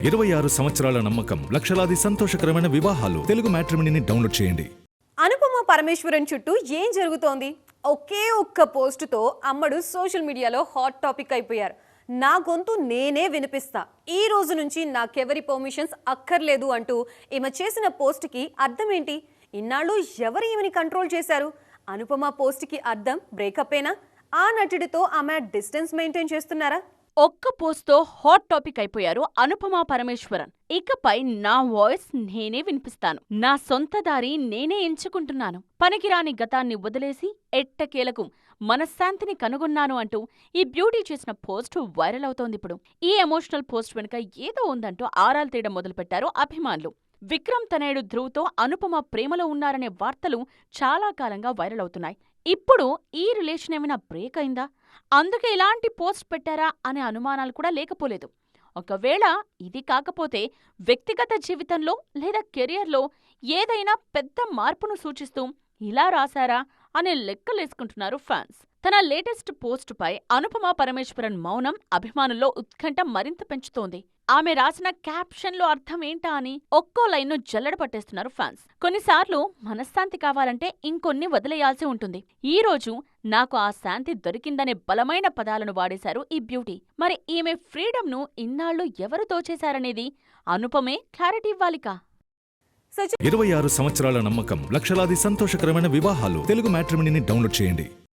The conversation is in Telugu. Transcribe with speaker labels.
Speaker 1: 26 సంవత్సరాల నమ్మకం, లక్షలాది సంతోషకరమైన వివాహాలు. తెలుగు మ్యాట్రిమోనీని డౌన్లోడ్ చేయండి.
Speaker 2: అనుపమ పరమేశ్వరన్ చుట్టూ ఏం జరుగుతోంది? ఒకే ఒక్క పోస్టుతో అమ్మడు సోషల్ మీడియాలో హాట్ టాపిక్ అయిపోయారు. నా గొంతు నేనే వినిపిస్తా, ఈ రోజు నుంచి నాకెవరి పర్మిషన్స్ అక్కర్లేదు అంటూ ఈమె చేసిన పోస్ట్కి అర్థం ఏంటి? ఇన్నాళ్ళు ఎవరు ఈమెని కంట్రోల్ చేశారు? అనుపమ పోస్ట్కి అర్థం బ్రేకప్పేనా? ఆ నటుడితో ఆమె డిస్టెన్స్ మెయింటైన్ చేస్తున్నారా?
Speaker 3: ఒక్క పోస్ట్తో హాట్ టాపిక్ అయిపోయారు అనుపమ పరమేశ్వరన్. ఇకపై నా వాయిస్ నేనే వినిపిస్తాను, నా సొంత దారి నేనే ఎంచుకుంటున్నాను, పనికిరాని గతాన్ని వదిలేసి ఎట్టకేలకు మనశ్శాంతిని కనుగొన్నాను అంటూ ఈ బ్యూటీ చేసిన పోస్ట్ వైరల్ అవుతోందిప్పుడు. ఈ ఎమోషనల్ పోస్ట్ వెనుక ఏదో ఉందంటూ ఆరాలు తీయడం మొదలుపెట్టారు అభిమానులు. విక్రమ్ తనయుడు ధ్రువ్తో అనుపమ ప్రేమలో ఉన్నారనే వార్తలు చాలా కాలంగా వైరల్ అవుతున్నాయి. ఇప్పుడు ఈ రిలేషన్ ఏమైనా బ్రేక్ అయిందా, అందుకే ఇలాంటి పోస్ట్ పెట్టారా అనే అనుమానాలు కూడా లేకపోలేదు. ఒకవేళ ఇది కాకపోతే వ్యక్తిగత జీవితంలో లేదా కెరియర్లో ఏదైనా పెద్ద మార్పును సూచిస్తూ ఇలా రాశారా అనే లెక్కలేసుకుంటున్నారు ఫ్యాన్స్. తన లేటెస్ట్ పోస్టుపై అనుపమ పరమేశ్వరన్ మౌనం అభిమానుల్లో ఉత్కంఠ మరింత పెంచుతోంది. ఆమె రాసిన క్యాప్షన్లో అర్థం ఏంటా అని ఒక్కో లైన్ను జల్లెడ పట్టేస్తున్నారు ఫ్యాన్స్. కొన్నిసార్లు మనశ్శాంతి కావాలంటే ఇంకొన్ని వదిలేయాల్సి ఉంటుంది. ఈ రోజు నాకు ఆ శాంతి దొరికిందనే బలమైన పదాలను వాడేశారు ఈ బ్యూటీ. మరి ఈమె ఫ్రీడమ్ను ఇన్నాళ్లు ఎవరు దోచేశారనేది అనుపమే క్లారిటీ ఇవ్వాలికా.
Speaker 1: 26 సంవత్సరాల నమ్మకం, లక్షలాది సంతోషకరమైన వివాహాలు. తెలుగు మ్యాట్రిమోనీని డౌన్లోడ్ చేయండి.